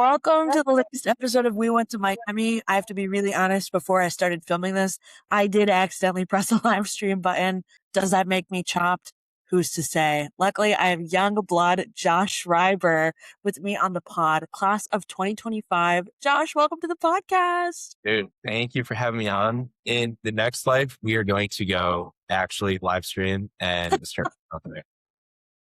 Welcome to the latest episode of We Went to Miami. I have to be really honest, before I started filming this, I did accidentally press a live stream button. Does that make me chopped? Who's to say? Luckily, I have young blood Josh Schreiber with me on the pod, class of 2025. Josh, welcome to the podcast. Dude, thank you for having me on. In the next life, we are going to go actually live stream and start something there.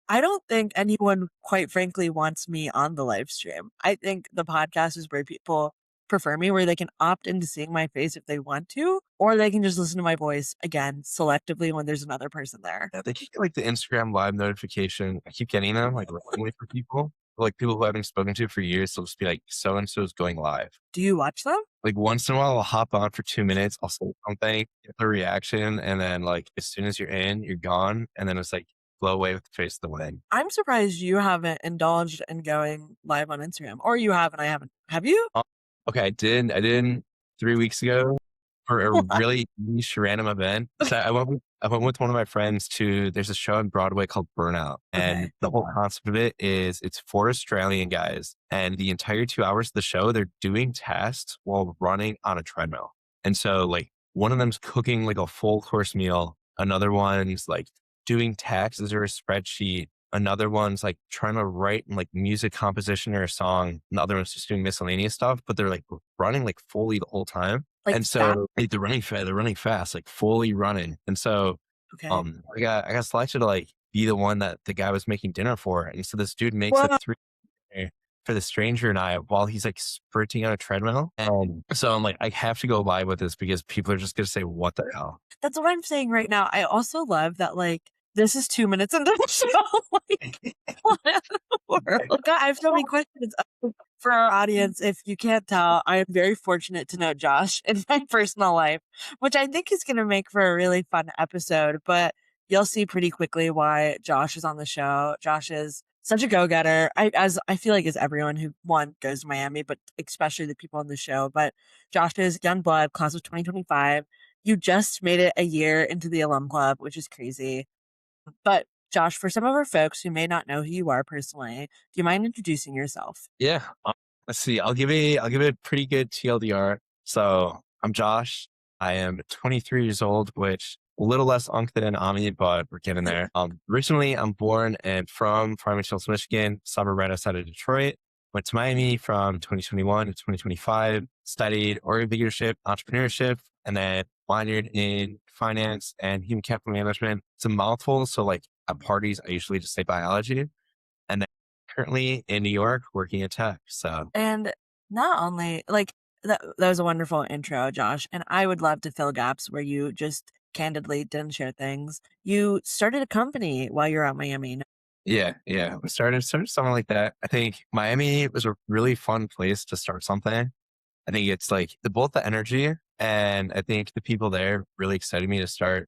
I don't think anyone, quite frankly, wants me on the live stream. I think the podcast is where people prefer me, where they can opt into seeing my face if they want to, or they can just listen to my voice again selectively when there's another person there. Yeah, they keep like the Instagram live notification. I keep getting them like randomly for people. Like people who I haven't spoken to for years, they'll just be like, so and so is going live. Do you watch them? Like once in a while, I'll hop on for 2 minutes, I'll say something, get the reaction, and then like as soon as you're in, you're gone. And then it's like blow away with the face of the wind. I'm surprised you haven't indulged in going live on Instagram, or you have and I haven't. Have you? Okay, I did 3 weeks ago for a really niche random event. So I went with one of my friends to, there's a show on Broadway called Burnout. And Okay. the whole concept of it is it's 4 Australian guys, and the entire 2 hours of the show, they're doing tasks while running on a treadmill. And so like one of them's cooking like a full course meal. Another one's like doing taxes or a spreadsheet. Another one's like trying to write like music composition or a song. And the other one's just doing miscellaneous stuff, but they're like running like fully the whole time. Like And that. so like, they're running fast, like fully running. And so, Okay. I got selected to like be the one that the guy was making dinner for. And so this dude makes Whoa. a 3 for the stranger and I while he's like sprinting on a treadmill. And so I'm like, I have to go live with this because people are just going to say, what the hell? That's what I'm saying right now. I also love that, like, this is 2 minutes into the show. Like, what in the world? God, I have so many questions for our audience. If you can't tell, I am very fortunate to know Josh in my personal life, which I think is going to make for a really fun episode. But you'll see pretty quickly why Josh is on the show. Josh is such a go-getter. I feel like as everyone who goes to Miami, but especially the people on the show. But Josh is young blood, class of 2025. You just made it a year into the alum club, which is crazy. But Josh, for some of our folks who may not know who you are personally, do you mind introducing yourself? Yeah. Let's see. I'll give it a pretty good TLDR. So I'm Josh. I am 23 years old, which a little less unk than Ami, but we're getting there. Originally, I'm born and from Farmington Hills, Michigan, suburb right outside of Detroit. Went to Miami from 2021 to 2025, studied org leadership, entrepreneurship, and then minored in finance and human capital management. It's a mouthful. So like at parties, I usually just say biology. And then currently in New York working in tech. So, And not only like that was a wonderful intro, Josh. And I would love to fill gaps where you just candidly didn't share things. You started a company while you're out Miami. yeah. We started something like that. I think Miami was a really fun place to start something. I think it's like both the energy and I think the people there really excited me to start.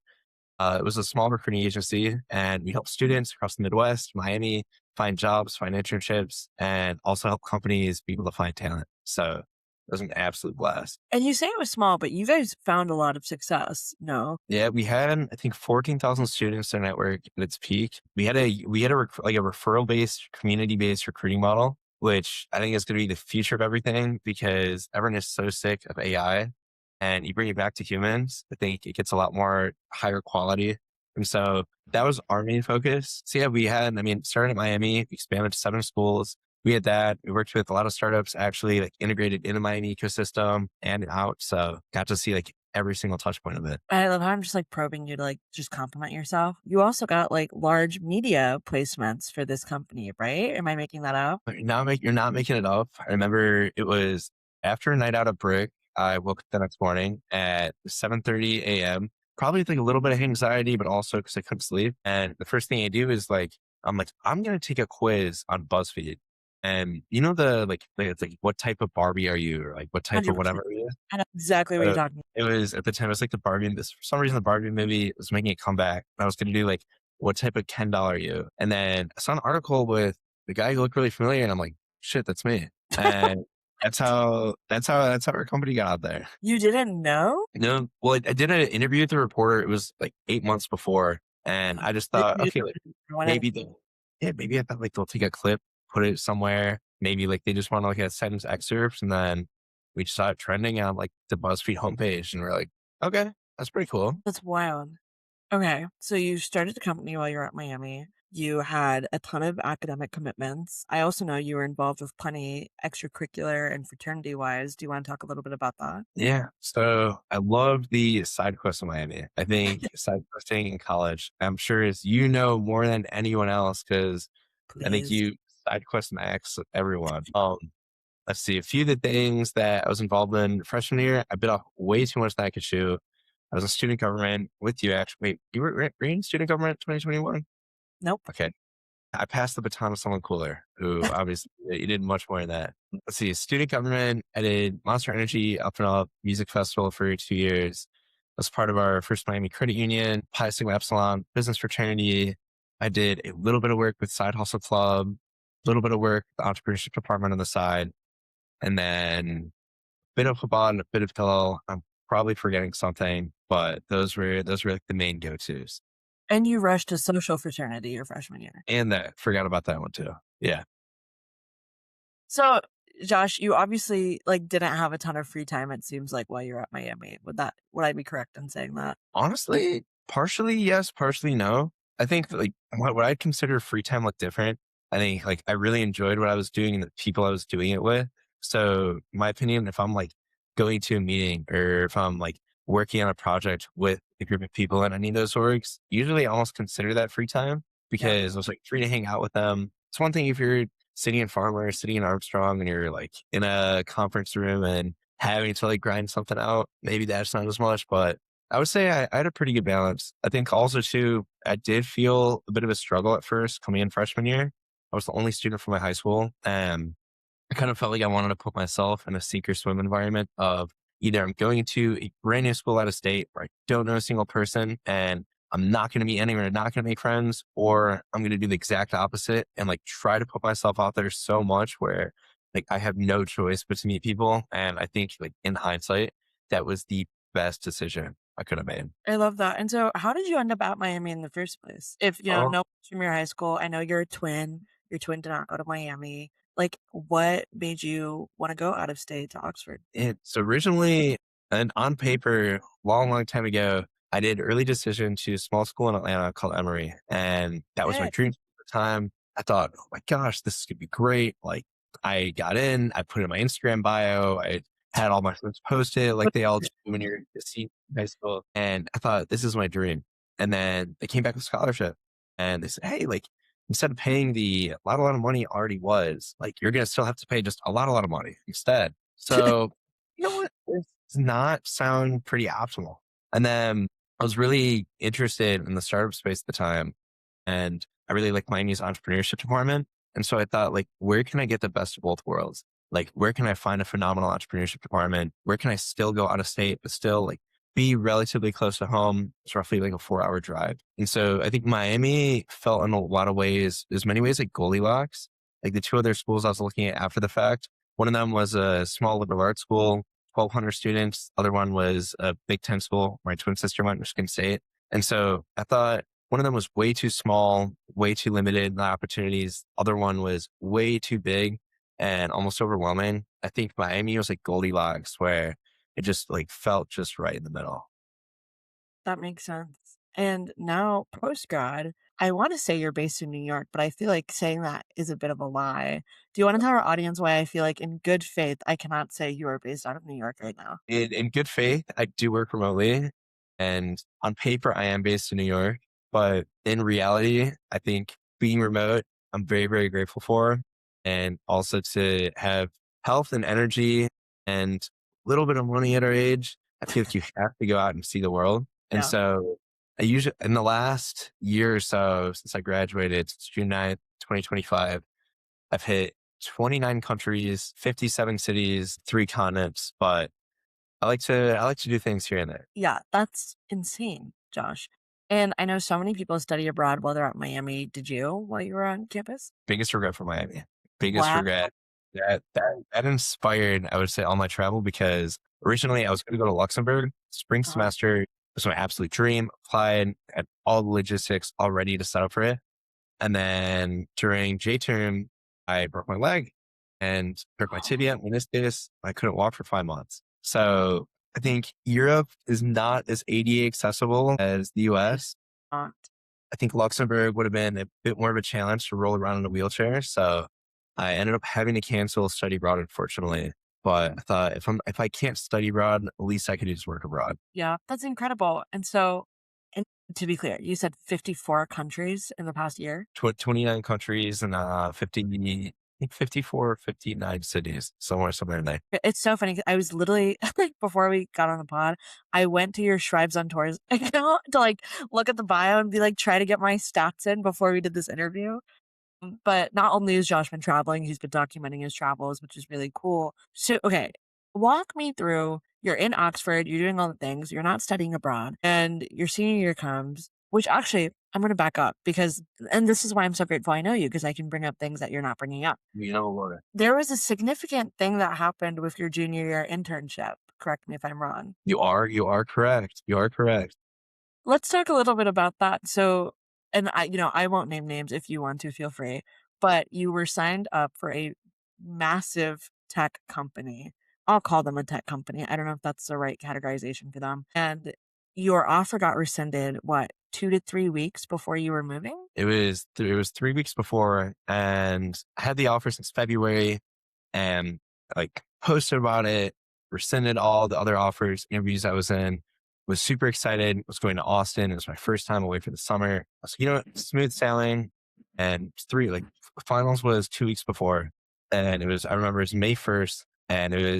It was a small recruiting agency and we help students across the Midwest, Miami, find jobs, find internships, and also help companies be able to find talent. So it was an absolute blast. And you say it was small, but you guys found a lot of success. No. Yeah, we had I think 14,000 students in our network at its peak. We had a referral based, community based recruiting model, which I think is going to be the future of everything because everyone is so sick of AI, and you bring it back to humans. I think it gets a lot more higher quality. And so that was our main focus. So yeah, started at Miami, we expanded to 7 schools. We had that. We worked with a lot of startups actually like integrated in the Miami ecosystem and out. So got to see like every single touch point of it. I love how I'm just like probing you to like just compliment yourself. You also got like large media placements for this company, right? Am I making that up? You're not making it up. I remember it was after a night out at Brick. I woke up the next morning at 7:30 a.m. Probably with like a little bit of anxiety, but also because I couldn't sleep. And the first thing I do is I'm going to take a quiz on BuzzFeed. And you know, it's like, what type of Barbie are you? Or like, what type of 100%. whatever it is? I know exactly what you're talking about. It was at the time, it was like the Barbie. For some reason, the Barbie movie was making a comeback. I was going to do like, what type of Ken doll are you? And then I saw an article with the guy who looked really familiar. And I'm like, shit, that's me. And that's how our company got out there. You didn't know? No, well, I did an interview with the reporter. It was like 8 months before. And I just thought, okay, like, maybe I thought like they'll take a clip, put it somewhere. maybe like they just want to look at sentence excerpts, and then we just saw it trending on like the BuzzFeed homepage, and we're like, okay, that's pretty cool. That's wild. Okay, so you started the company while you were at Miami. You had a ton of academic commitments. I also know you were involved with plenty extracurricular and fraternity wise. Do you want to talk a little bit about that? Yeah. So I love the side quest in Miami. I think side questing in college, I'm sure is more than anyone else because I think Please. you side quest max everyone. Let's see, a few of the things that I was involved in freshman year, I bit off way too much that I could chew. I was in student government with you actually. Wait, you were in student government 2021? Nope. Okay. I passed the baton to someone cooler who obviously you did much more than that. Let's see, student government. I did Monster Energy Up and Up Music Festival for 2 years. As part of our first Miami Credit Union, Pi Sigma Epsilon Business Fraternity. I did a little bit of work with Side Hustle Club, a little bit of work with the entrepreneurship department on the side, and then a bit of football and a bit of pillow. I'm probably forgetting something, but those were like the main go-tos. And you rushed to social fraternity your freshman year. And that forgot about that one too. Yeah. So, Josh, you obviously like didn't have a ton of free time, it seems like, while you're at Miami. Would I be correct in saying that? Honestly, partially yes, partially no. I think like what I'd consider free time look different. I think like I really enjoyed what I was doing and the people I was doing it with. So in my opinion, if I'm like going to a meeting or if I'm like working on a project with a group of people in any of those orgs, usually I almost consider that free time Yeah. because I was like free to hang out with them. It's one thing if you're sitting in Farmer, sitting in Armstrong and you're like in a conference room and having to like grind something out. Maybe that's not as much, but I would say I had a pretty good balance. I think also too, I did feel a bit of a struggle at first coming in freshman year. I was the only student from my high school, and I kind of felt like I wanted to put myself in a sink or swim environment of either I'm going to a brand new school out of state where I don't know a single person and I'm not going to meet anyone, not going to make friends, or I'm going to do the exact opposite and like try to put myself out there so much where like I have no choice but to meet people. And I think like in hindsight, that was the best decision I could have made. I love that. And so how did you end up at Miami in the first place? If, Oh, no one's from your high school, I know you're a twin. Your twin did not go to Miami. Like, what made you want to go out of state to Oxford? it's originally and on paper, long, long time ago, I did early decision to a small school in Atlanta called Emory. And that was my Hey, dream at the time. I thought, oh my gosh, this is gonna be great. Like I got in, I put in my Instagram bio, I had all my friends post it like they all do when you're a senior in high school. And I thought, this is my dream. And then they came back with scholarship and they said, hey, like instead of paying the a lot of money already was, like you're gonna still have to pay just a lot of money instead. So you know what? This does not sound pretty optimal. And then I was really interested in the startup space at the time. And I really like Miami's entrepreneurship department. And so I thought, like, where can I get the best of both worlds? Like, where can I find a phenomenal entrepreneurship department? Where can I still go out of state, but still like be relatively close to home? It's roughly like a 4 hour drive. And so I think Miami felt in a lot of ways, there's many ways like Goldilocks. Like the two other schools I was looking at after the fact, one of them was a small liberal arts school, 1,200 students. Other one was a Big Ten school. My twin sister went, Michigan State. And so I thought one of them was way too small, way too limited in the opportunities. Other one was way too big and almost overwhelming. I think Miami was like Goldilocks where it just like felt just right in the middle. that makes sense. And now, post grad, I want to say you're based in New York, but I feel like saying that is a bit of a lie. Do you want to tell our audience why I feel like, in good faith, I cannot say you are based out of New York right now? In good faith, I do work remotely and on paper, I am based in New York, but in reality, I think being remote, I'm very, very grateful for. And also to have health and energy and a little bit of money at our age, I feel like you have to go out and see the world. And Yeah. so I usually, in the last year or so, since I graduated, since June 9th, 2025, I've hit 29 countries, 57 cities, 3 continents, but I like to do things here and there. Yeah, that's insane, Josh. And I know so many people study abroad while they're at Miami. Did you while you were on campus? Biggest regret for Miami. Biggest Wow. regret. That inspired, I would say, all my travel because originally I was going to go to Luxembourg. Spring Uh, semester was my absolute dream. Applied, had all the logistics all ready to set up for it. And then during J term, I broke my leg and hurt my tibia and meniscus. I couldn't walk for 5 months. So I think Europe is not as ADA accessible as the US. Uh, I think Luxembourg would have been a bit more of a challenge to roll around in a wheelchair. So I ended up having to cancel study abroad, unfortunately. But I thought if I can't study abroad, at least I could just work abroad. yeah, that's incredible. And so, and to be clear, you said 54 countries in the past year. 29 countries and 50, I think 54 or 59 cities, somewhere in there. It's so funny. 'Cause I was literally like before we got on the pod, I went to your Shribes on Tours account to like look at the bio and be like try to get my stats in before we did this interview. But not only has Josh been traveling, he's been documenting his travels, which is really cool. So, okay, walk me through. You're in Oxford, you're doing all the things, you're not studying abroad, and your senior year comes, which actually, I'm going to back up because, and this is why I'm so grateful I know you because I can bring up things that you're not bringing up. You know what? There was a significant thing that happened with your junior year internship. Correct me if I'm wrong. You are correct. You are correct. Let's talk a little bit about that. So, and I won't name names if you want to, feel free, but you were signed up for a massive tech company. I'll call them a tech company. I don't know if that's the right categorization for them. And your offer got rescinded, what, 2 to 3 weeks before you were moving? It was 3 weeks before, and I had the offer since February, and like posted about it, rescinded all the other offers, interviews I was in, was super excited, was going to Austin. It was my first time away for the summer. I was like, smooth sailing. And finals was 2 weeks before. And I remember it was May 1st, and it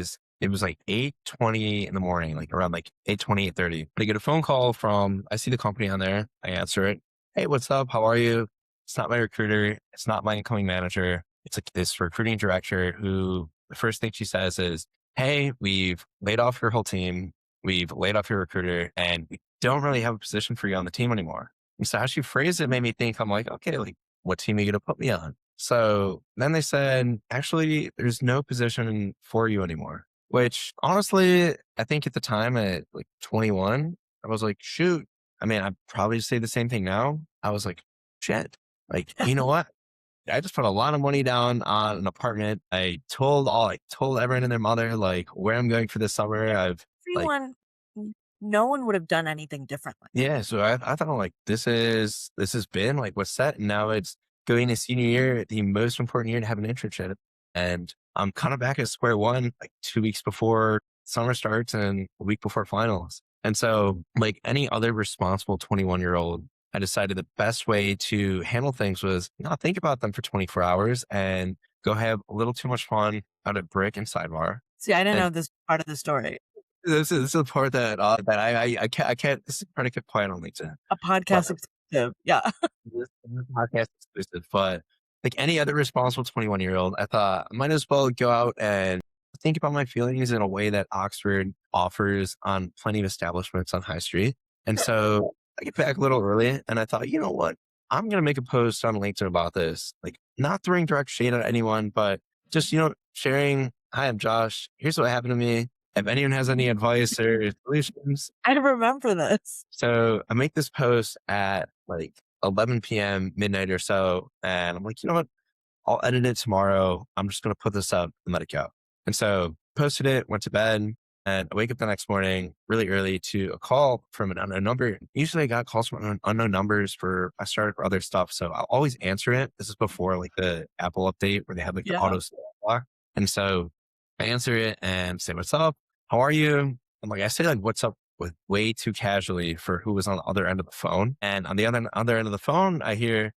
was like 8:20 in the morning, like around like 8:20, 8:30. But I get a phone call I see the company on there. I answer it. Hey, what's up? How are you? It's not my recruiter. It's not my incoming manager. It's like this recruiting director who the first thing she says is, hey, we've laid off your whole team. We've laid off your recruiter and we don't really have a position for you on the team anymore. And so how she phrased it made me think, I'm like, okay, like what team are you going to put me on? So then they said, actually, there's no position for you anymore, which honestly, I think at the time at like 21, I was like, shoot. I mean, I'd probably say the same thing now. I was like, shit, like, you know what? I just put a lot of money down on an apartment. I told everyone and their mother, like, where I'm going for this summer. I've like, Everyone, no one would have done anything differently. yeah. So I thought, like, this has been like what's set. And now it's going to senior year, the most important year to have an internship. And I'm kind of back at square one, like 2 weeks before summer starts and a week before finals. And so, like any other responsible 21-year-old, I decided the best way to handle things was not think about them for 24 hours and go have a little too much fun out at Brick and Sidebar. See, I didn't And know this part of the story. this is the part that I can't. This is the part I kept quiet on LinkedIn. A But podcast exclusive. Yeah. this podcast exclusive. But like any other responsible 21-year-old, I thought I might as well go out and think about my feelings in a way that Oxford offers on plenty of establishments on High Street. And so I get back a little early and I thought, you know what? I'm going to make a post on LinkedIn about this. Like not throwing direct shade at anyone, but just, sharing, hi, I'm Josh. Here's what happened to me. If anyone has any advice or solutions. I remember this. So I make this post at like 11 p.m., midnight or so. And I'm like, you know what? I'll edit it tomorrow. I'm just going to put this up and let it go. And so posted it, went to bed, and I wake up the next morning really early to a call from an unknown number. Usually I got calls from unknown numbers I started for other stuff. So I'll always answer it. This is before like the Apple update where they have like the Yeah. auto block. And so I answer it and say, what's up? How are you? I'm like, I say like, what's up with way too casually for who was on the other end of the phone. And on the other end of the phone, I hear,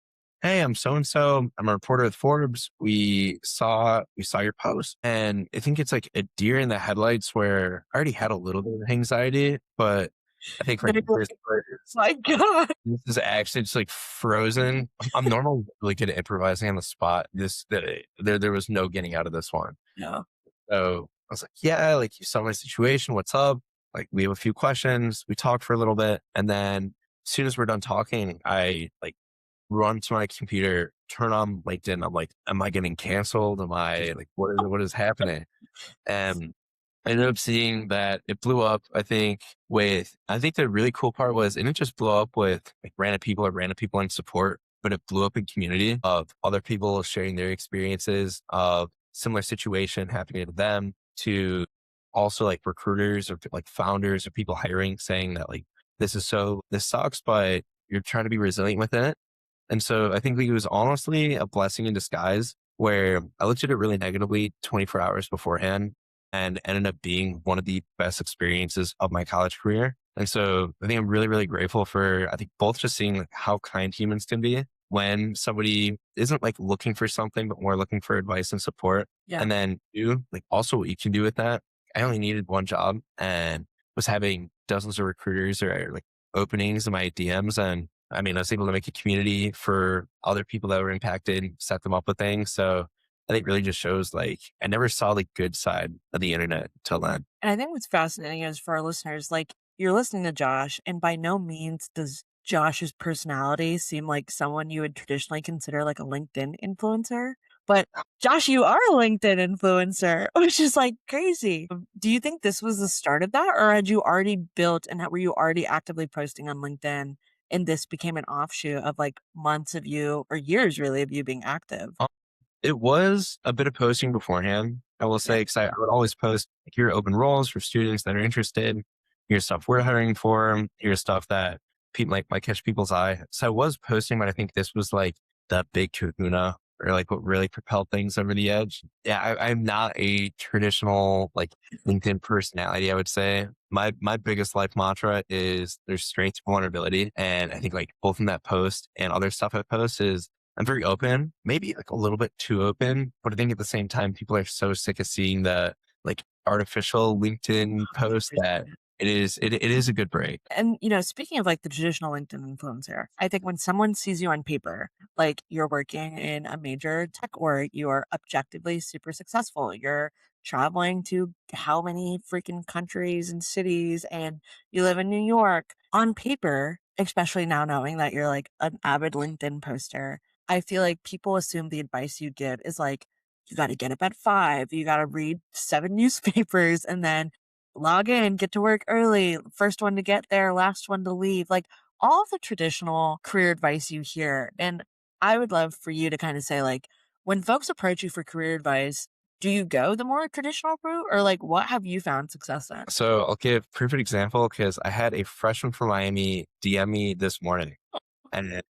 hey, I'm so-and-so. I'm a reporter with Forbes. We saw your post. And I think it's like a deer in the headlights where I already had a little bit of anxiety, but I think for They were first words, my God. this is actually just like frozen. I'm normally really good at improvising on the spot. There was no getting out of this one. Yeah. So I was like, yeah, like you saw my situation. What's up? Like we have a few questions. We talked for a little bit. And then as soon as we're done talking, I like run to my computer, turn on LinkedIn. I'm like, am I getting canceled? Am I like, what is happening? And I ended up seeing that it blew up. I think the really cool part was it didn't just blow up with like random people or random people in support, but it blew up in community of other people sharing their experiences of similar situation happening to them to also like recruiters or like founders or people hiring saying that like, this sucks, but you're trying to be resilient with it. And so I think like, it was honestly a blessing in disguise where I looked at it really negatively 24 hours beforehand and ended up being one of the best experiences of my college career. And so I think I'm really, really grateful for, I think both just seeing like how kind humans can be when somebody isn't like looking for something, but more looking for advice and support. Yeah. And then you like also what you can do with that. I only needed one job and was having dozens of recruiters or like openings in my DMs. And I mean, I was able to make a community for other people that were impacted, set them up with things. So I think really just shows like I never saw the good side of the internet till then. And I think what's fascinating is for our listeners, like you're listening to Josh, and by no means does Josh's personality seem like someone you would traditionally consider like a LinkedIn influencer. But Josh, you are a LinkedIn influencer, which is like crazy. Do you think this was the start of that, or had you already built and were you already actively posting on LinkedIn and this became an offshoot of like months of you or years really of you being active? It was a bit of posting beforehand, I will Yeah. say, because I would always post like, here are open roles for students that are interested. Here's stuff we're hiring for. Here's stuff that people like might catch people's eye. So I was posting, but I think this was like the big kahuna or like what really propelled things over the edge. Yeah, I'm not a traditional like LinkedIn personality, I would say. My biggest life mantra is there's strength and vulnerability. And I think like both in that post and other stuff I post is I'm very open, maybe like a little bit too open, but I think at the same time, people are so sick of seeing the like artificial LinkedIn post that it is a good break. And, speaking of like the traditional LinkedIn influencer, I think when someone sees you on paper, like you're working in a major tech org, you're objectively super successful. You're traveling to how many freaking countries and cities, and you live in New York. On paper, especially now knowing that you're like an avid LinkedIn poster, I feel like people assume the advice you give is like, you got to get up at 5, you got to read 7 newspapers, and then log in, get to work early, first one to get there, last one to leave, like all the traditional career advice you hear. And I would love for you to kind of say, like, when folks approach you for career advice, do you go the more traditional route or like what have you found success in? So I'll give a perfect example because I had a freshman from Miami DM me this morning. And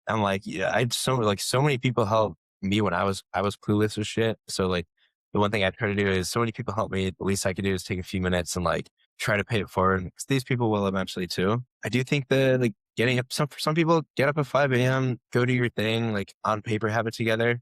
I'm like, yeah, I had so many people help me when I was clueless with shit. So like the one thing I try to do is so many people help me. The least I could do is take a few minutes and like try to pay it forward because these people will eventually too. I do think that like getting up for some people get up at 5 a.m., go do your thing, like on paper have it together.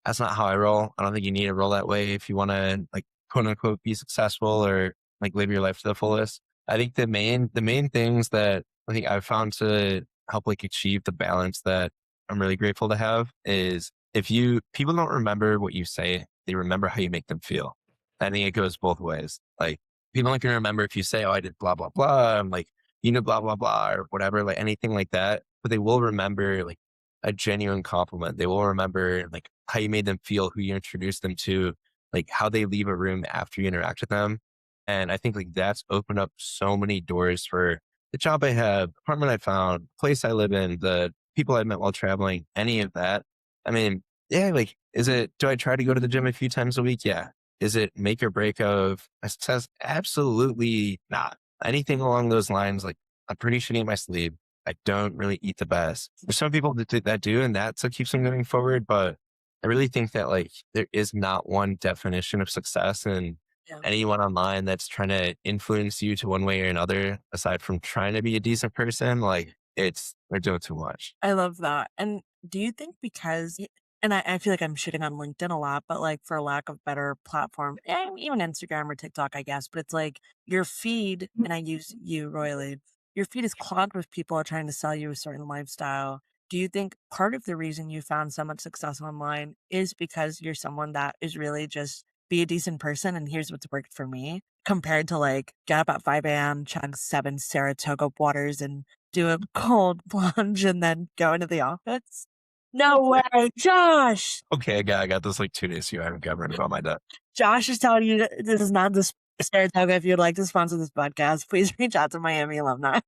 That's not how I roll. I don't think you need to roll that way if you want to like quote unquote be successful or like live your life to the fullest. I think the main things that I think I've found to help like achieve the balance that I'm really grateful to have is if you people don't remember what you say, they remember how you make them feel. I think it goes both ways. Like people aren't gonna remember if you say, "Oh, I did blah blah blah," I'm like, blah blah blah, or whatever, like anything like that. But they will remember like a genuine compliment. They will remember like how you made them feel, who you introduced them to, like how they leave a room after you interact with them. And I think like that's opened up so many doors for the job I have, apartment I found, place I live in, the people I met while traveling, any of that. I mean, yeah, like, do I try to go to the gym a few times a week? Yeah. Is it make or break of a success? Absolutely not. Anything along those lines, like I'm pretty shitty in my sleep. I don't really eat the best. There's some people that do, and that's what keeps them moving forward. But I really think that like there is not one definition of success, and Yeah. anyone online that's trying to influence you to one way or another, aside from trying to be a decent person, like they're doing too much. I love that. And do you think and I feel like I'm shitting on LinkedIn a lot, but like for lack of better platform, even Instagram or TikTok, I guess, but it's like your feed, and I use you royally, your feed is clogged with people trying to sell you a certain lifestyle. Do you think part of the reason you found so much success online is because you're someone that is really just be a decent person and here's what's worked for me compared to like get up at 5 a.m., chug 7 Saratoga waters and do a cold plunge and then go into the office? No way, Josh! Okay, I got this like 2 days ago. I haven't gotten about my debt. Josh is telling you that this is not the Saratoga. If you'd like to sponsor this podcast, please reach out to Miami alumni.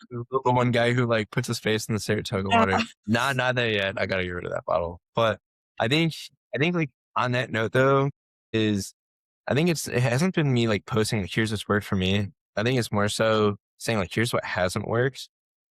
The one guy who like puts his face in the Saratoga Yeah. water. Not there yet. I gotta get rid of that bottle. But I think I think like On that note though, is I think it hasn't been me like posting like here's what's worked for me. I think it's more so saying like here's what hasn't worked.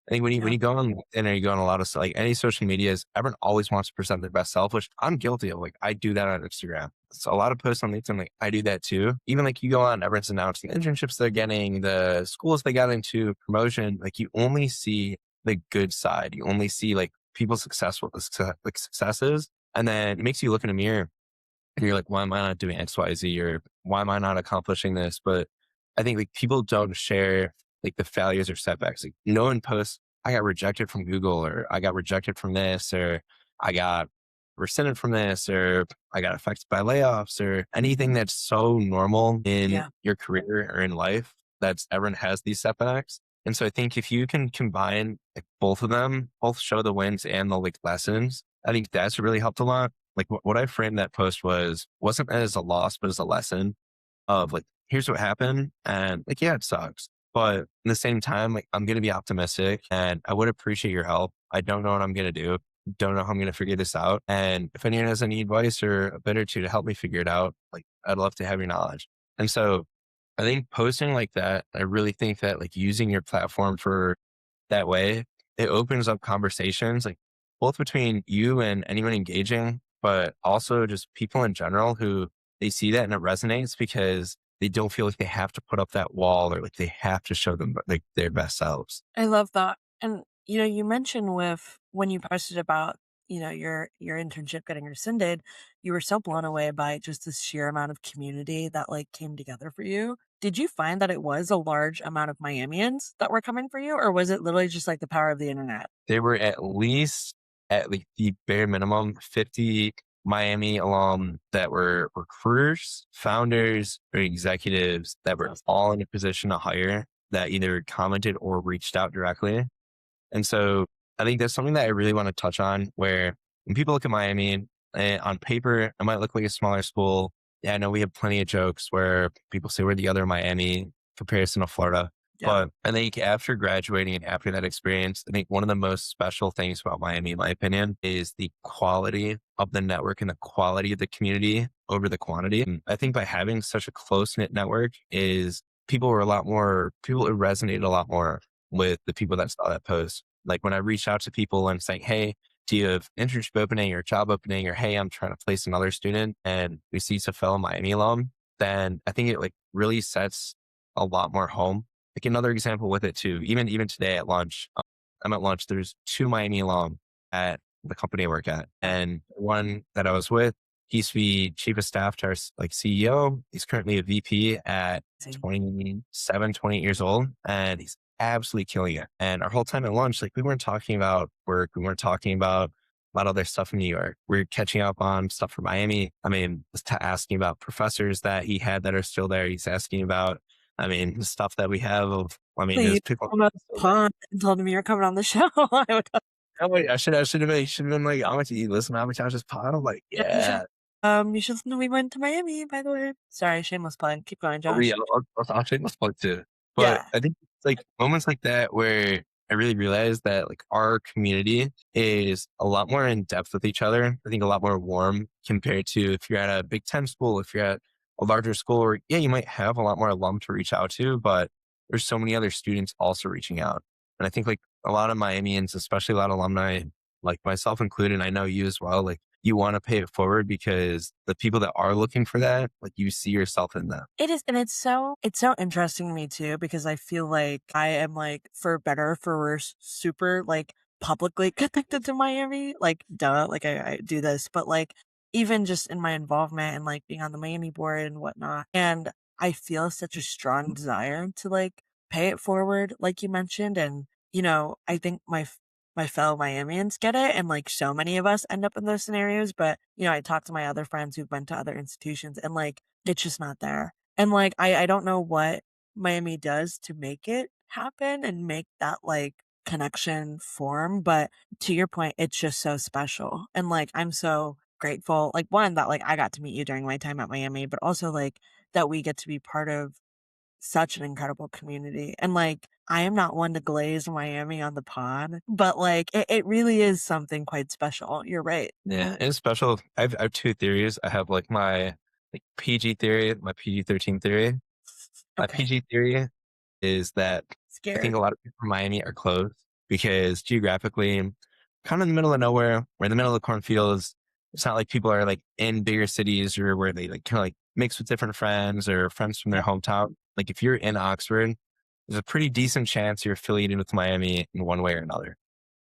I think when Yeah. you go on LinkedIn or you go on a lot of like any social medias, everyone always wants to present their best self, which I'm guilty of. Like I do that on Instagram. So a lot of posts on LinkedIn, like I do that too. Even like you go on, everyone's announcing internships they're getting, the schools they got into, promotion. Like you only see the good side. You only see like people's like successes, and then it makes you look in a mirror and you're like, why am I not doing X, Y, Z? Or why am I not accomplishing this? But I think like people don't share like the failures or setbacks. Like no one posts, I got rejected from Google, or I got rejected from this, or I got rescinded from this, or I got affected by layoffs, or anything that's so normal in Yeah. your career or in life. That's everyone has these setbacks. And so I think if you can combine like both of them, both show the wins and the like lessons, I think that's really helped a lot. Like what I framed that post wasn't as a loss, but as a lesson of like, here's what happened. And like, yeah, it sucks. But at the same time, like I'm gonna be optimistic and I would appreciate your help. I don't know what I'm gonna do. Don't know how I'm gonna figure this out. And if anyone has any advice or a bit or two to help me figure it out, like I'd love to have your knowledge. And so I think posting like that, I really think that like using your platform for that way, it opens up conversations, like both between you and anyone engaging, but also just people in general who they see that and it resonates because they don't feel like they have to put up that wall or like they have to show them like their best selves. I love that. And you mentioned with when you posted about, your internship getting rescinded, you were so blown away by just the sheer amount of community that like came together for you. Did you find that it was a large amount of Miamians that were coming for you, or was it literally just like the power of the internet? They were at like the bare minimum 50 Miami alum that were recruiters, founders, or executives that were all in a position to hire that either commented or reached out directly. And so I think that's something that I really want to touch on where when people look at Miami on paper, it might look like a smaller school. Yeah, I know we have plenty of jokes where people say we're the other Miami comparison to Florida. Yeah. But I think after graduating and after that experience, I think one of the most special things about Miami, in my opinion, is the quality of the network and the quality of the community over the quantity. And I think by having such a close knit network is people it resonated a lot more with the people that saw that post. Like when I reach out to people and saying, hey, do you have internship opening or job opening? Or hey, I'm trying to place another student and we see a fellow Miami alum, then I think it like really sets a lot more home. Like another example with it too, even today at lunch, I'm at lunch, there's two Miami alum at the company I work at. And one that I was with, he used to be chief of staff to our like CEO. He's currently a VP at Same. 27, 28 years old. And he's absolutely killing it. And our whole time at lunch, like we weren't talking about work. We weren't talking about other stuff in New York. We're catching up on stuff from Miami. I mean, asking about professors that he had that are still there. He's asking about, I mean, the stuff that we have of, I mean, his Please, pickle. almost pond and told me you're coming on the show. I would Oh, wait, I should have been like, how much you listen to Amitaj's pod? I'm like, yeah, you should yeah. you should know we went to Miami, by the way. Sorry, shameless plug. Keep going, Oh, yeah, Josh. I'll take my plug too. But Yeah. I think it's like moments like that where I really realized that like our community is a lot more in depth with each other. I think a lot more warm compared to if you're at a Big Ten school, if you're at a larger school, or yeah, you might have a lot more alum to reach out to, but there's so many other students also reaching out. And I think like a lot of Miamians, especially a lot of alumni, like myself included, and I know you as well, like you want to pay it forward because the people that are looking for that, like you see yourself in them. It is, and it's so interesting to me too because I feel like I am like for better or for worse super like publicly connected to Miami. Like duh, like I do this, but like even just in my involvement and like being on the Miami board and whatnot, and I feel such a strong desire to like pay it forward, like you mentioned, and I think my fellow Miamians get it, and like so many of us end up in those scenarios. But I talk to my other friends who've been to other institutions, and like it's just not there. And, like, I don't know what Miami does to make it happen and make that, like, connection form, but to your point, it's just so special, and, like, I'm so grateful, like, 1, that, like, I got to meet you during my time at Miami, but also, like, that we get to be part of such an incredible community. And like, I am not one to glaze Miami on the pod, but like, it really is something quite special. You're right. Yeah, and it's special. I have two theories. I have like my like PG theory, my PG-13 theory. My Okay. PG theory is that I think Scared. a lot of people from Miami are close because geographically, kind of in the middle of nowhere, we're in the middle of the cornfields. It's not like people are like in bigger cities or where they like kind of like mix with different friends or friends from their Yep. hometown. Like if you're in Oxford, there's a pretty decent chance you're affiliated with Miami in one way or another.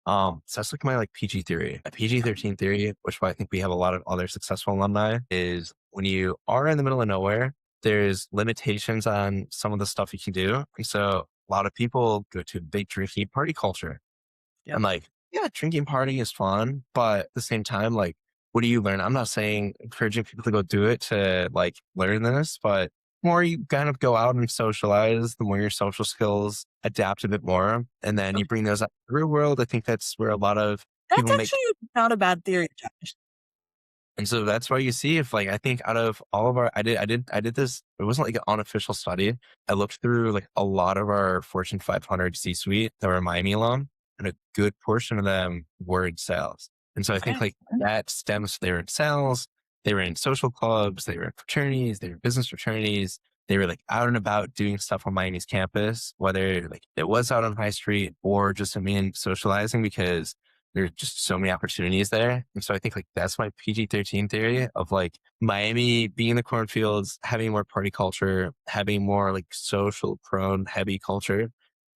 So that's like my like PG theory. A PG-13 theory, which I think we have a lot of other successful alumni, is when you are in the middle of nowhere, there's limitations on some of the stuff you can do. And so a lot of people go to a big drinking party culture. Yep. And like, yeah, drinking party is fun, but at the same time, like, what do you learn? I'm not saying encouraging people to go do it to like learn this, but the more you kind of go out and socialize, the more your social skills adapt a bit more. And then you Okay. bring those out to the real world. I think that's where a lot of That's people make. actually not a bad theory, Josh. And so that's why you see if like I think out of all of our I did this, it wasn't like an unofficial study. I looked through like a lot of our Fortune 500 C-suite that were Miami alum, and a good portion of them were in sales. And so I think Okay. like that stems, they were in sales, they were in social clubs, they were in fraternities, they were business fraternities. They were like out and about doing stuff on Miami's campus, whether like it was out on High Street or just socializing because there's just so many opportunities there. And so I think like that's my PG-13 theory of like Miami being in the cornfields, having more party culture, having more like social prone heavy culture.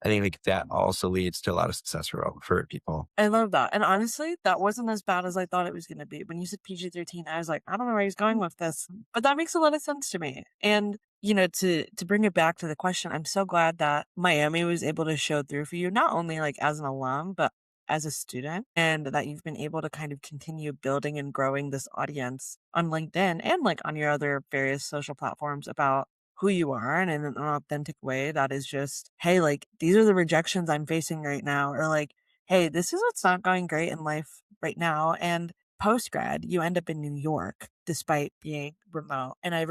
I think like that also leads to a lot of success for people. I love that. And honestly, that wasn't as bad as I thought it was going to be. When you said PG-13, I was like, I don't know where he's going with this, but that makes a lot of sense to me. And to bring it back to the question, I'm so glad that Miami was able to show through for you, not only like as an alum, but as a student, and that you've been able to kind of continue building and growing this audience on LinkedIn and like on your other various social platforms about who you are and in an authentic way that is just, hey, like these are the rejections I'm facing right now, or like, hey, this is what's not going great in life right now. And post grad, you end up in New York despite being remote. And I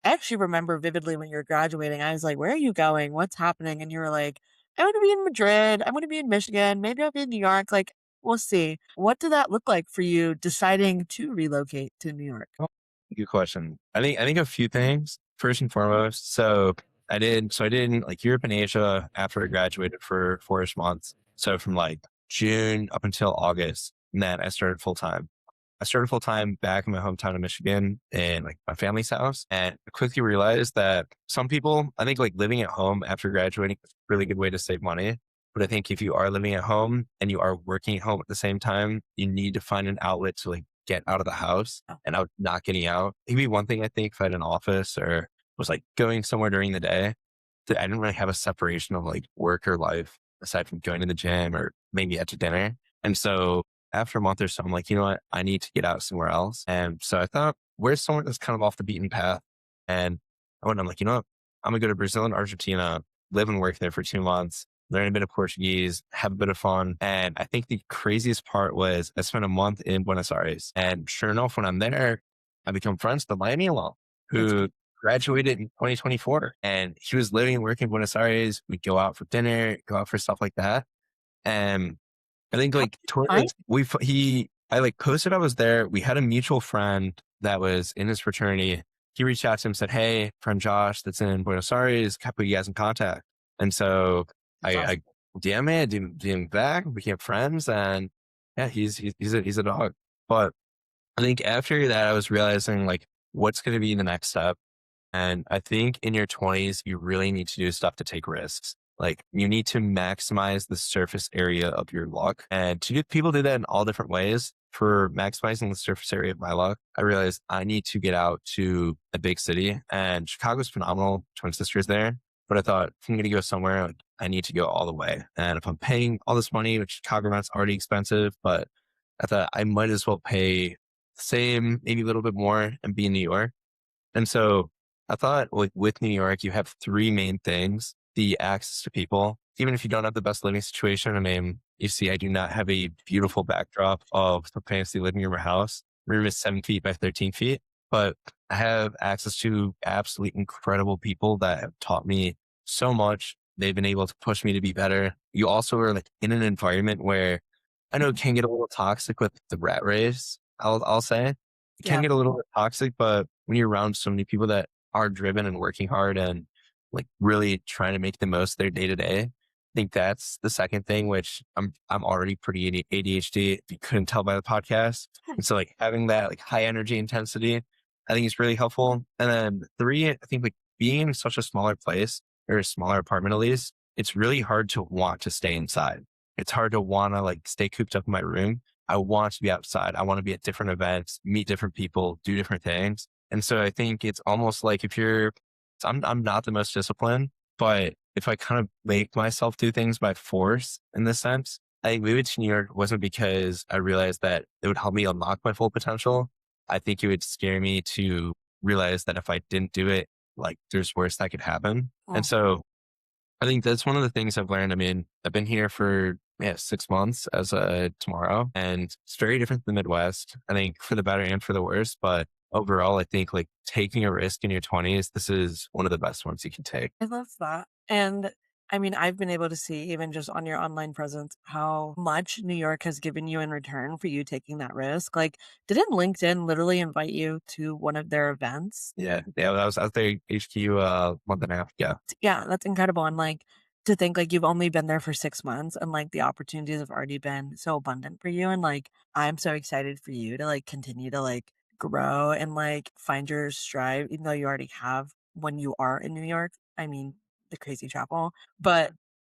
actually remember vividly when you were graduating, I was like, where are you going? What's happening? And you were like, I'm going to be in Madrid. I'm going to be in Michigan. Maybe I'll be in New York. Like, we'll see. What did that look like for you deciding to relocate to New York? Oh, good question. I think a few things. First and foremost, so I did like Europe and Asia after I graduated for 4-ish months. So from like June up until August, and then I started full time. I started full time back in my hometown of Michigan in like my family's house. And I quickly realized that some people, I think like living at home after graduating is a really good way to save money. But I think if you are living at home and you are working at home at the same time, you need to find an outlet to like get out of the house. Oh, And I was not getting out. It'd be one thing I think if I had an office or was like going somewhere during the day, that I didn't really have a separation of like work or life aside from going to the gym or maybe out to dinner. And so after a month or so, I'm like, you know what? I need to get out somewhere else. And so I thought, where's somewhere that's kind of off the beaten path? And I'm like, you know what? I'm gonna go to Brazil and Argentina, live and work there for 2 months, learn a bit of Portuguese, have a bit of fun. And I think the craziest part was I spent a month in Buenos Aires. And sure enough, when I'm there, I become friends with the Miami alum that's who graduated in 2024. And he was living and working in Buenos Aires. We'd go out for dinner, go out for stuff like that. And I think how like did you find I like posted I was there. We had a mutual friend that was in his fraternity. He reached out to him, said, "Hey, friend Josh, that's in Buenos Aires. Can I put you guys in contact?" And so That's I awesome. DM it, DM back, we became friends, and yeah, he's a dog. But I think after that, I was realizing like what's going to be the next step. And I think in your 20s, you really need to do stuff to take risks. Like you need to maximize the surface area of your luck. And people do that in all different ways. For maximizing the surface area of my luck, I realized I need to get out to a big city, and Chicago's phenomenal. Twin sisters there. But I thought if I'm going to go somewhere, like, I need to go all the way. And if I'm paying all this money, which Chicago rent's already expensive, but I thought I might as well pay the same, maybe a little bit more and be in New York. And so I thought like with New York, you have three main things: the access to people. Even if you don't have the best living situation, I mean, you see, I do not have a beautiful backdrop of a fancy living room or house. My room is 7 feet by 13 feet, but I have access to absolutely incredible people that have taught me so much. They've been able to push me to be better. You also are like in an environment where I know it can get a little toxic with the rat race. I'll say it can Yeah. get a little bit toxic, but when you're around so many people that are driven and working hard and like really trying to make the most of their day to day, I think that's the second thing, which I'm already pretty ADHD, if you couldn't tell by the podcast. And so like having that like high energy intensity, I think is really helpful. And then three, I think like being in such a smaller place or a smaller apartment at least, it's really hard to want to stay inside. It's hard to want to like stay cooped up in my room. I want to be outside. I want to be at different events, meet different people, do different things. And so I think it's almost like if you're, I'm not the most disciplined, but if I kind of make myself do things by force in this sense, I think moving to New York wasn't because I realized that it would help me unlock my full potential. I think it would scare me to realize that if I didn't do it, like there's worse that could happen. And Mm. so I think that's one of the things I've learned. I mean, I've been here for 6 months as a tomorrow, and it's very different than the Midwest. I think for the better and for the worse. But overall, I think like taking a risk in your 20s, this is one of the best ones you can take. I love that. And I mean, I've been able to see even just on your online presence how much New York has given you in return for you taking that risk. Like, didn't LinkedIn literally invite you to one of their events? Yeah. I was out there HQ month and a half. Yeah. Yeah, that's incredible. And like to think like you've only been there for 6 months and like the opportunities have already been so abundant for you. And like I'm so excited for you to like continue to like grow and like find your stride, even though you already have when you are in New York. I mean, the crazy travel. But,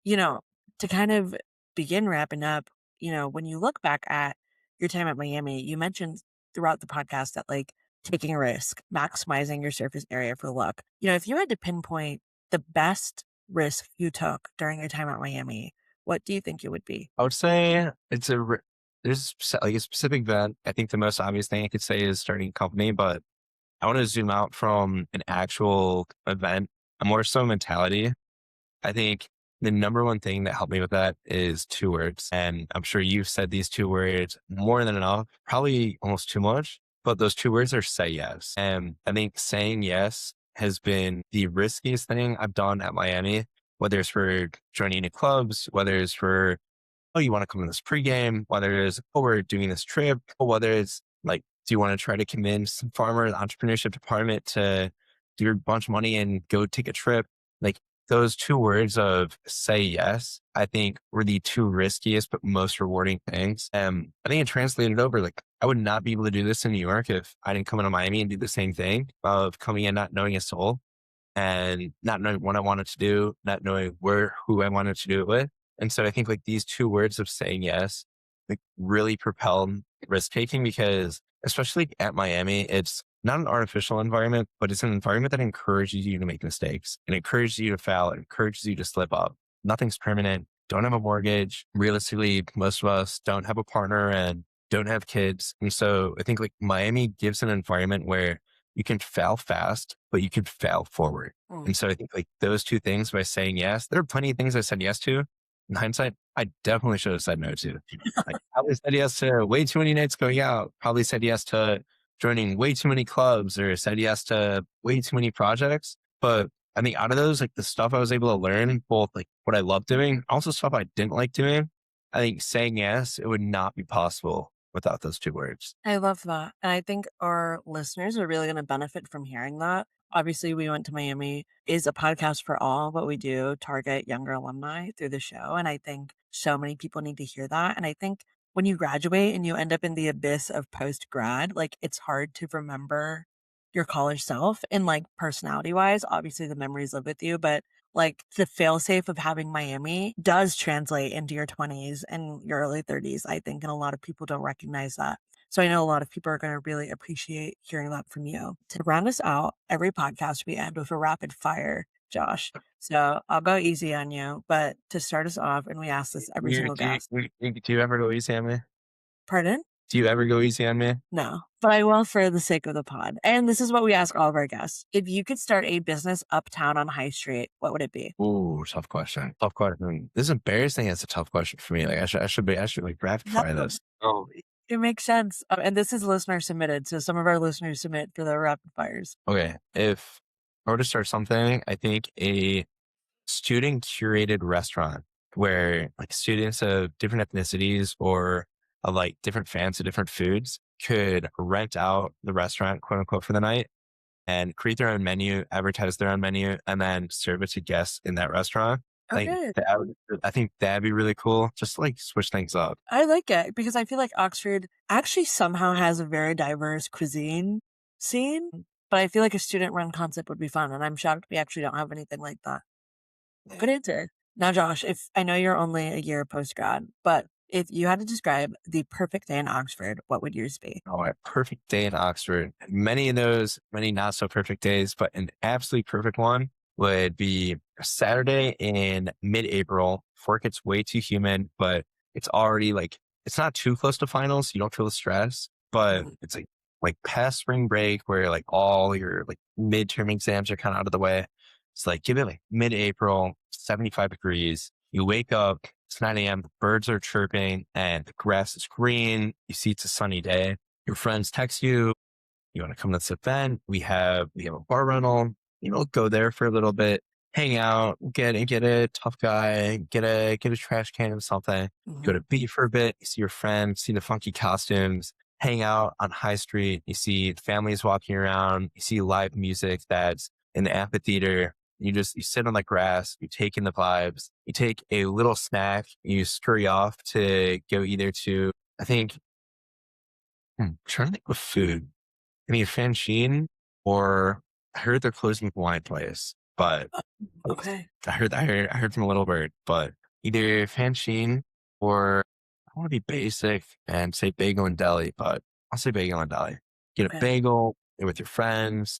you know, to kind of begin wrapping up, when you look back at your time at Miami, you mentioned throughout the podcast that like taking a risk, maximizing your surface area for luck. If you had to pinpoint the best risk you took during your time at Miami, what do you think it would be? I would say there's like a specific event. I think the most obvious thing I could say is starting a company, but I want to zoom out from an actual event, a more so mentality. I think the number one thing that helped me with that is two words. And I'm sure you've said these two words more than enough, probably almost too much, but those two words are say yes. And I think saying yes has been the riskiest thing I've done at Miami, whether it's for joining new clubs, whether it's for, oh, you want to come to this pregame, whether it's, oh, we're doing this trip, or whether it's like, do you want to try to convince farmer entrepreneurship department to do a bunch of money and go take a trip? Like those two words of say yes, I think were the two riskiest but most rewarding things. I think it translated over. Like I would not be able to do this in New York if I didn't come into Miami and do the same thing of coming in, not knowing a soul and not knowing what I wanted to do, not knowing who I wanted to do it with. And so I think like these two words of saying yes, like really propelled risk taking because especially at Miami, it's not an artificial environment, but it's an environment that encourages you to make mistakes and encourages you to fail, it encourages you to slip up. Nothing's permanent. Don't have a mortgage. Realistically, most of us don't have a partner and don't have kids. And so I think like Miami gives an environment where you can fail fast, but you can fail forward. Mm. And so I think like those two things by saying yes, there are plenty of things I said yes to. In hindsight, I definitely should have said no to. Like probably said yes to way too many nights going out, probably said yes to joining way too many clubs or said yes to way too many projects. But I think out of those, like the stuff I was able to learn, both like what I love doing, also stuff I didn't like doing, I think saying yes, it would not be possible without those two words. I love that. And I think our listeners are really going to benefit from hearing that. Obviously, We Went to Miami is a podcast for all, but we do target younger alumni through the show. And I think so many people need to hear that. And I think when you graduate and you end up in the abyss of post grad, like it's hard to remember your college self and like personality wise. Obviously, the memories live with you, but like the failsafe of having Miami does translate into your 20s and your early 30s, I think. And a lot of people don't recognize that. So I know a lot of people are going to really appreciate hearing that from you. To round us out, every podcast we end with a rapid fire, Josh. So I'll go easy on you, but to start us off, and we ask this every single guest. Do you ever go easy on me? Pardon? Do you ever go easy on me? No, but I will for the sake of the pod. And this is what we ask all of our guests. If you could start a business uptown on High Street, what would it be? Ooh, tough question. Tough question. This is embarrassing. It's a tough question for me. Like I should like rapid fire No, this. Oh, It makes sense. And this is listener submitted. So some of our listeners submit for the rapid fires. Okay. If I were to start something, I think a student curated restaurant where like students of different ethnicities or of like different fans of different foods could rent out the restaurant, quote unquote, for the night and create their own menu, advertise their own menu, and then serve it to guests in that restaurant. Okay. I think that'd be really cool. Just to, like switch things up. I like it because I feel like Oxford actually somehow has a very diverse cuisine scene, but I feel like a student run concept would be fun. And I'm shocked we actually don't have anything like that. Good answer. Now, Josh, if I know you're only a year post grad, but if you had to describe the perfect day in Oxford, what would yours be? Oh, a perfect day in Oxford. Many of those, many not so perfect days, but an absolutely perfect one would be a Saturday in mid-April before it gets way too humid, but it's already like, it's not too close to finals. So you don't feel the stress, but Mhm. it's like past spring break where like all your like midterm exams are kind of out of the way. It's like, give it like mid-April, 75 degrees. You wake up, it's 9 a.m. The birds are chirping and the grass is green. You see it's a sunny day. Your friends text you. You want to come to this event? We have a bar rental. Go there for a little bit, hang out, get a tough guy, get a trash can or something. Go Mhm. to beat for a bit. You see your friends, see the funky costumes, hang out on High Street. You see families walking around. You see live music that's in the amphitheater. You sit on the grass, you take in the vibes, you take a little snack, you scurry off to go either to, I think, trying to think of food. I mean, Fanchine or I heard they're closing the wine place, but Okay. I heard from a little bird, but either Fanchine or I want to be basic and say bagel and deli, but I'll say bagel and deli. Get a Okay. bagel, you're with your friends,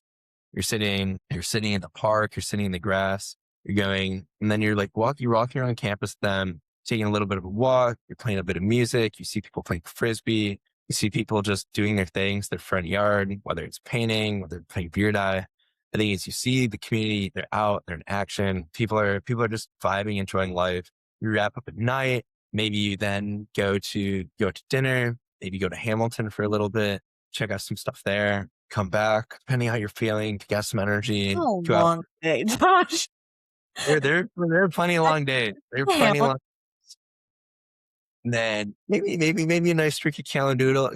you're sitting in the park, you're sitting in the grass, you're going, and then you're walking around campus with them, taking a little bit of a walk, you're playing a bit of music, you see people playing frisbee, you see people just doing their things, their front yard, whether it's painting, whether they're playing beer die. I think as you see the community, they're out, they're in action. People are just vibing, enjoying life. You wrap up at night. Maybe you then go to dinner. Maybe go to Hamilton for a little bit, check out some stuff there, come back, depending how you're feeling, to get some energy, Oh, go out. long day, Josh. There are plenty of long days. There are plenty of Hamilton. long. And then maybe a nice streaky calendula,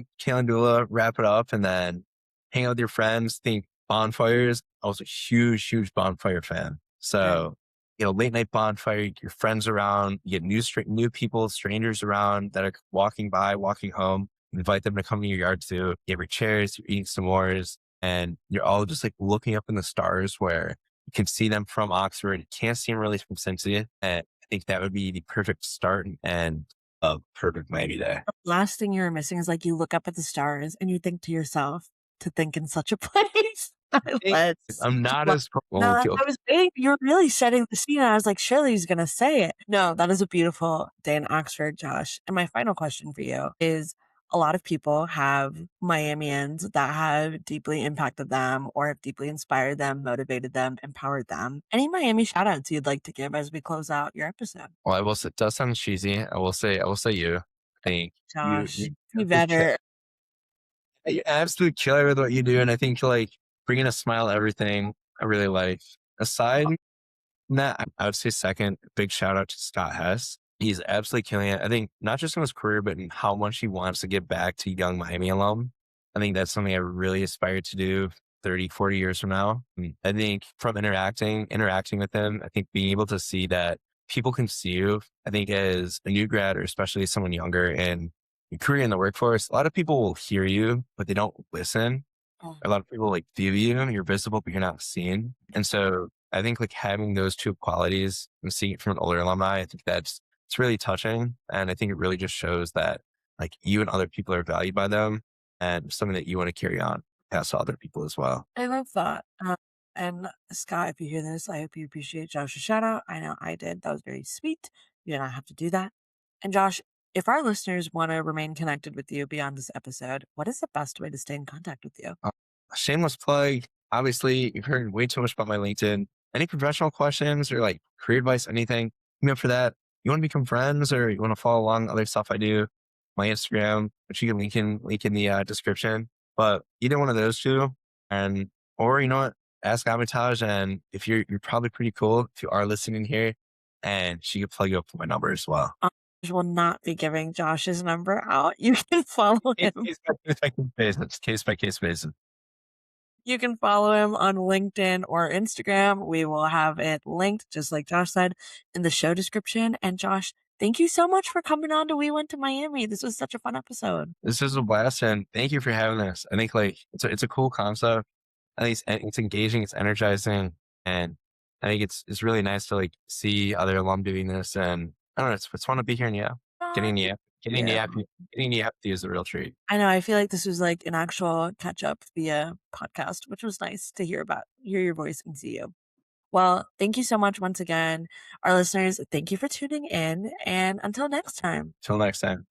wrap it up, and then hang out with your friends. Think bonfires. I was a huge bonfire fan. Okay. So, late night bonfire, you get your friends around, you get new people, strangers around that are walking by, walking home. Invite them to come to your yard too. You have your chairs, you're eating s'mores, and you're all just like looking up in the stars where you can see them from Oxford. You can't see them really from Cincy. And I think that would be the perfect start and a perfect Miami day. Last thing you're missing is like you look up at the stars and you think to yourself to think in such a place. Thanks. Let's I'm not love. as No, okay, I okay. was waiting. You were really setting the scene. And I was like, surely he's going to say it. No, that is a beautiful day in Oxford, Josh. And my final question for you is a lot of people have Miamians that have deeply impacted them or have deeply inspired them, motivated them, empowered them. Any Miami shout outs you'd like to give as we close out your episode? Well, I will say, it does sound cheesy. I will say you. I think Josh, you you absolutely better. you're absolute killer with what you do. And I think like bringing a smile to everything, I really like. Aside from that, I would say second, big shout out to Scott Hess. He's absolutely killing it. I think not just in his career, but in how much he wants to give back to young Miami alum. I think that's something I really aspire to do 30, 40 years from now. And I think from interacting with him, I think being able to see that people can see you, I think as a new grad or especially someone younger in your career in the workforce, a lot of people will hear you, but they don't listen. Oh, A lot of people like view you, you're visible, but you're not seen. And so I think like having those two qualities and seeing it from an older alumni, I think it's really touching. And I think it really just shows that like you and other people are valued by them and something that you want to carry on past to other people as well. I love that. And Scott, if you hear this, I hope you appreciate Josh's shout out. I know I did. That was very sweet. You did not have to do that. And Josh, if our listeners want to remain connected with you beyond this episode, what is the best way to stay in contact with you? Uh, Shameless plug. Obviously, you've heard way too much about my LinkedIn. Any professional questions or like career advice, anything, hit me up for that. You want to become friends or you want to follow along other stuff I do? my Instagram, which you can link in the description. But either one of those two, and or you know what, ask Amitoj, and if you're probably pretty cool if you are listening here, and she could plug you up with my number as well. I will not be giving Josh's number out. You can follow Case him. by case basis. Case by case basis. You can follow him on LinkedIn or Instagram. We will have it linked, just like Josh said, in the show description. And Josh, thank you so much for coming on to We Went to Miami. This was such a fun episode. This is a blast, and thank you for having this. I think like it's a cool concept. I think it's engaging, it's energizing, and I think it's really nice to like see other alum doing this. And I don't know, it's fun to be here. And yeah, Oh, getting the thank app, you. getting the app is a real treat. I know. I feel like this was like an actual catch up via podcast, which was nice to hear your voice and see you. Well, thank you so much once again. Our listeners, thank you for tuning in. And until next time. Till next time.